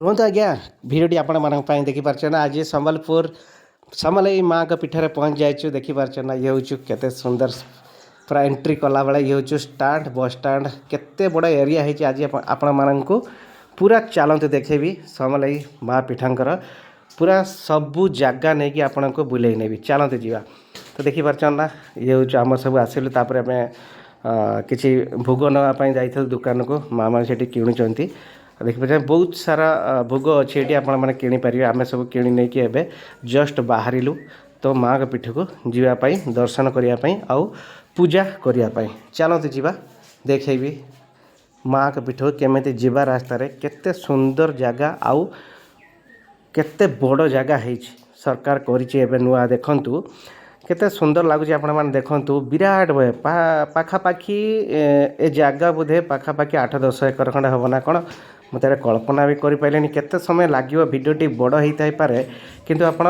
रुहतु आज्ञा भिडियोटी आपण मानी देखिपारे ना आज संबलपुर समलेई माँ का पीठर पहुँच जाइए देखिपारे ना ये हूँ केते सुंदर पूरा एंट्री कला बेले ये हूँ स्टाड बस स्टाड केते बड़ एरिया है आज आपण मानू पूरा चलते देखेबी समलेई माँ पीठर पूरा सबू जगह नहीं कि आपण को बुले नेबी चलते जीवा तो देखिपारे ना ये हूँ आम सब आसलु तापर आम किसी भोग नापी जाइए दुकान को माँ मैंने से किणुंट देखिए बहुत सारा भोग अच्छी ये आपने किनीपर आम सब कि नहीं कि जस्ट बाहरलु तो माँ का पीठ को जीवाई दर्शन करने आउ पूजा करने चलते जीवा देखेबी माँ का पीठ को केमी जीवा रास्तार केते सुंदर जगह आउ केते बड़ जगह है सरकार कर नुआ देखु केते सुंदर लगुच आपण मैंने देखु विराट बे पाखापाखि ए जगह बोधे पाखापाखि 8-10 एकर खंडे हम ना कौन मत कल्पना भी करें केते समय लगे भिडियोटी बड़ होता पारे किंतु आपण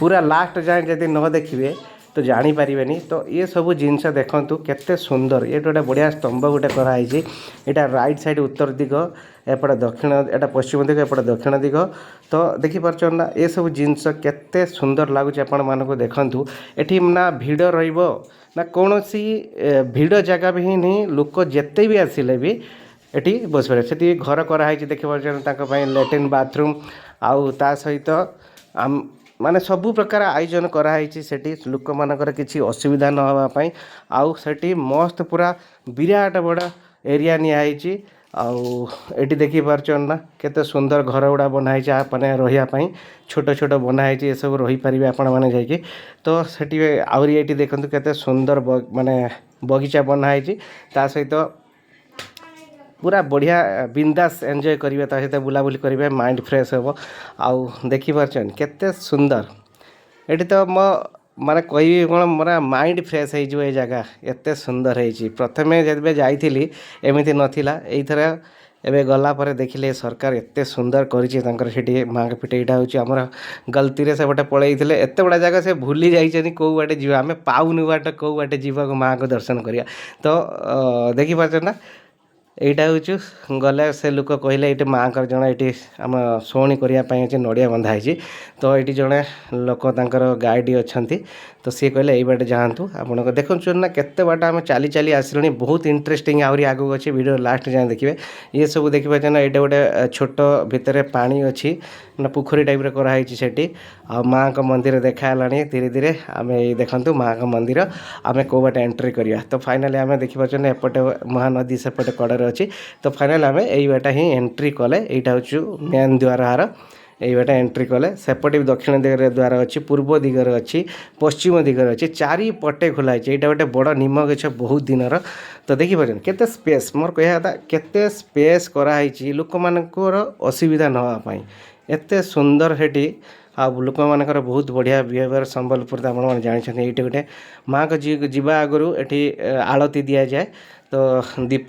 पूरा लास्ट जाए जदि न देखिए तो जानीपारे तो ये सब जिनस देखु केते सुंदर ये गोटे बढ़िया स्तंभ गोटे कराई यहाँ राइट साइड उत्तर दिग एपटे दक्षिण एटा पश्चिम दिग एपटे दक्षिण दिग तो देखिपार ना ये सब जिनस केते सुंदर लगुच आपण मानक देखु एठी ना भिड़ रहिबो ना कौन सी भिड़ जगह भी नहीं लोक जिते भी आसिले भी एटी बस पारे से घर कराई देखिए लैट्रिन बाथरूम आउ ता सहित आम माने सबू प्रकार आयोजन कराई से लोक मानकर किसी असुविधा न होगापाई आउ से मस्त पूरा विराट बड़ एरिया निहाई आउ एटी देखी पार्चन ना केते सुंदर घर गुड़ा बनाई मैंने रही छोट छोट बनाई ये सब रही पारे आपण मैंने जाकि तो से आहरी ये देखते केते सुंदर माने बगीचा बनाई ता सहित पूरा बढ़िया बिंदास एंजॉय करेंगे सहित बुलाबुली करेंगे माइंड फ्रेश हो आउ देखिपार्चन केते सुंदर ये तो मो माने कही कौन मोरा माइंड फ्रेश हो जगह एत सुंदर है प्रथमे जब जाइली एमती नाला यथर एवं गलापर देखिले सरकार एत सुंदर कर माँ पीठ यहाँ हूँ आमर गलती से गोटे पलैले एत बड़ा जगह से भूली जाइए कौ बाटे जी आम पाऊनी बाट कौ बाटे जीवा माँ को दर्शन करिया तो देखिपार ना यहाँ हूँ गले से लोक कहले ये माँ का जन ये आम शुणी करने नड़िया बंधाई तो ये जड़े लोक गाइड अच्छा तो सी कहले यही बाटे जातु आप देखु ना केते बाट आम चली चली आसिल बहुत इंटरेस्टिंग आहरी आगू अच्छी वीडियो लास्ट जाए देखिए ये सब देखिए ना ये गोटे छोट भितर पानी अच्छी ना पोखरी टाइप कराई से माँ का मंदिर देखाला धीरे धीरे आम देखु माँ का मंदिर आम कौ बाटे एंट्री करिया तो फाइनाली आम देखिए एपटे महानदी सेपटे कड़े अच्छी तो फाइनाल आम यही बाटे ही एंट्री कले यहाँ हूँ मेन द्वार हार यही बाटे एंट्री कले सेपटे भी दक्षिण दिगरे द्वार अच्छी पूर्व दिगरे अच्छी पश्चिम दिगरे अच्छी चारिपटे खोलाई यहाँ गोटे बड़ निम गछ बहुत दिनर तो देखिपारे केते स्पेस मोर कह केते स्पेस कराई लोक मानकर असुविधा नवापाई एते सुंदर हेटी आ लोक मानकर बहुत बढ़िया बिहेवियर संबलपुर आप जानते ये गोटे माँ को जीवा आगु ये आलती दि जाए तो दीप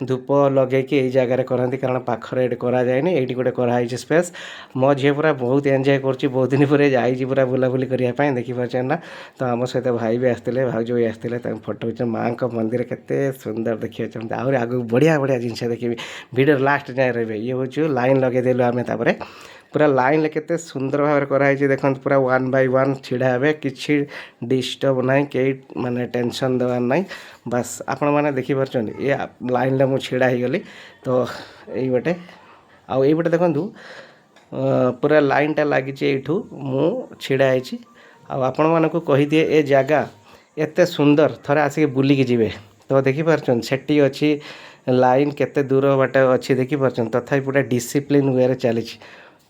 धूप लगे कि यही जगह करती कारण पाखर ये करा जाए ये गोटे कराई स्पेस मो झी पूरा बहुत एंजॉय कर बहुत दिन पर जाइए पूरा बुलाबुली करने देखिपारे ना तो आम सहित भाई भी आसते भाउज भी आसते फोटो खींच माँ का मंदिर केते सुंदर देखिए आहरी आगे बढ़िया बढ़िया जिनस देखिए वीडियो लास्ट जाए रही ये हूँ लाइन लगेदेलु आम तापर पूरा लाइन केते सुंदर भाव कराई देखो पूरा 1 बाय 1 छिड़ा हे कि डिस्टर्ब ना कई माने टेंशन देवार ना बस आपण मैंने देखिपार ये लाइन मु छिड़ा हो गली तो यही बाटे आउ ये बाटे देखु पूरा लाइन टा लगी यू मु छिड़ा आपण मानक कहीदिए ए जगह एत सुंदर थोड़े आसिक बुलिकी जी तो देखिपार से अच्छी लाइन केते दूर बाटे अच्छी देखिपार तथा पूरा डिसिप्लिन वे चली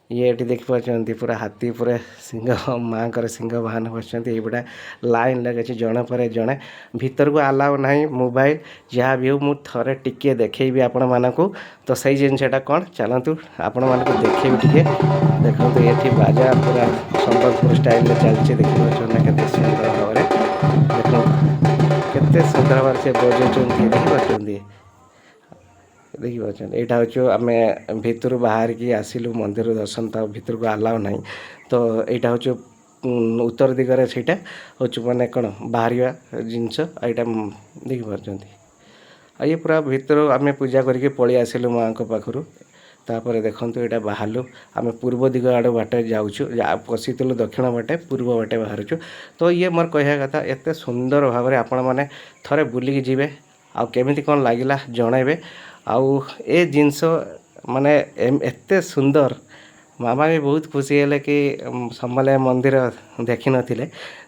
ये देखिपार पूरा हाथी पूरा सिंह माँ का सिंह वाहन बसते ये लाइन लगे जड़े पर जड़े भीतर को आलाउ ना मोबाइल जहाँ भी हो मुझे थे टिके देखेबी आपण मानक तो सही जिनसा कौन चलतु आपण मानक देखेबी टे देखो ये बाजा पूरा संबलपुर स्टाइल चलती देखिए केते सुंदर भाव देख केते सुंदर भाव से बजाऊँ देखिपार देखिए यहाँ हूँ आम भितर बाहर की आसिलु मंदिर दर्शन तो भितर को आलाउ ना तो यहाँ हूँ उत्तर दिगरे सहीटा हूँ मैंने कौन बाहर जिनस यहाँ देखिपार ये पूरा भितर आम पूजा करके पलि आसिलु माँ पाखु तापर देखंतु एटा बाहरलु आमे पूर्व दिग आड़ बाटे जाउछु पशितलु दक्षिण बाटे पूर्व बाटे बाहरछु। तो ये मोर कहया कथा एते सुंदर भाव आपण माने थरे बुलिकी जिवे आ केमिति कोन लागिला जणाइबे। आउ ए जिंस माने एते सुंदर मामा भी बहुत खुशी है कि समलेई मंदिर देखी नथिले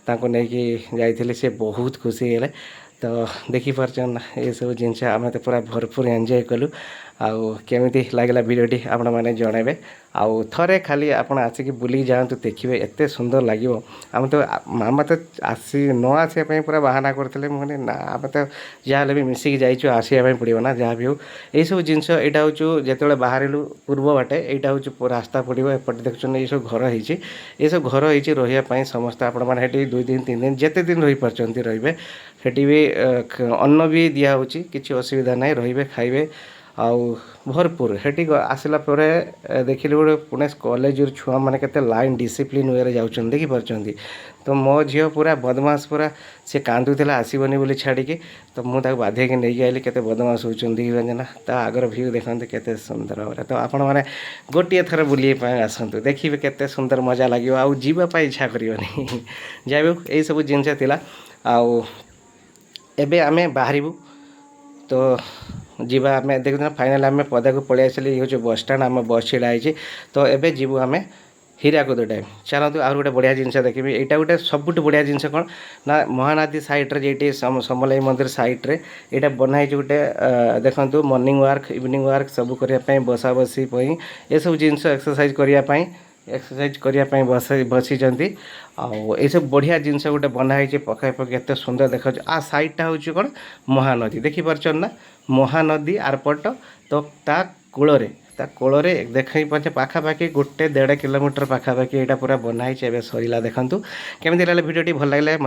ताको नै कि जाइथिले से बहुत खुशी है। तो देखी पारछन ये सब जिनस आम तो पूरा भरपूर एंजॉय कलु। आउ केमिति लागला वीडियोटी आपण माने जणाइबे। आउ थरे खाली आपण आसिक बुली जातु देखिए एते सुंदर लागिवो। आम तो मामा तो आसी न आसिया पई पूरा बहाना करथिले मने ना आम तो जाले भी मिसिक जाइछु आसिया पई पड़िबो ना जहाँ भी हो। एई सब जिनस एटा होचु जेतेले बाहरिलु पूर्व बाटे एटा होचु रास्ता पड़िबो एपटे देखछन ए सब घर हिची ए सब घर हिची रहिया पई समस्त आपण माने हेटी 2 दिन 3 दिन जेते दिन रहि परचंती रहिबे। हेटी भी अन्न भी दिया होची किछि असुविधा नै रहिबे खाइबे आउ भरपूर हेटी आसला परे देखिले गोटे पुणे कॉलेज छुआ माने केते लाइन डिसिप्लिन वे जाउछन देखि परचंती। तो मो झियो पूरा बदमाश पूरा से कांदुथिला आसीबनी बोली छाड़ी के तो मु ताको बाध्य के नै आइली केते बदमाश होचन देखि रंजना ता आगर व्यू देखंते केते सुंदर भाबरे। तो आपण माने गोटिए थर बुलिए पाए आसंतु देखिबे केते सुंदर मजा लागियो आउ जीवा पाई इच्छा करियोनी जाबे एई सब जिंस थिला। आउ एबे आमे बाहरिबु तो जीवा आमे देखना फाइनल आमे पदा को पळै आसली यो जो बस स्टैंड आमे बस छिड़ा आइछि। तो एबे जीवु आमे हीराकुद डैम चलतु आउ गोटे बढ़िया जिनस देखिए यहाँ गोटे सबुठ बढ़िया जिनस कौन ना महानदी साइड्रे जेटी समलेई मंदिर साइड्रे यहाँ बनाई गोटे देखु मॉर्निंग वॉक इवनिंग वॉक सब करने बसा बसी ये सब जिनस एक्सरसाइज करने एक्सरसाइज करने बसी ये सब बढ़िया जिनस गोटे बनाई पकाई पकाई एत सुंदर देखा आ साइडटा हूँ कौन महानदी देखिपार ना महानदी आरपट तो ता कूଳରେ देखई पाचे पाखापाखि 1.5 किलोमीटर पाखापाखि यहाँ पूरा बनाई सरला देखूँ केमी लगे भिडियोटी भल लगे।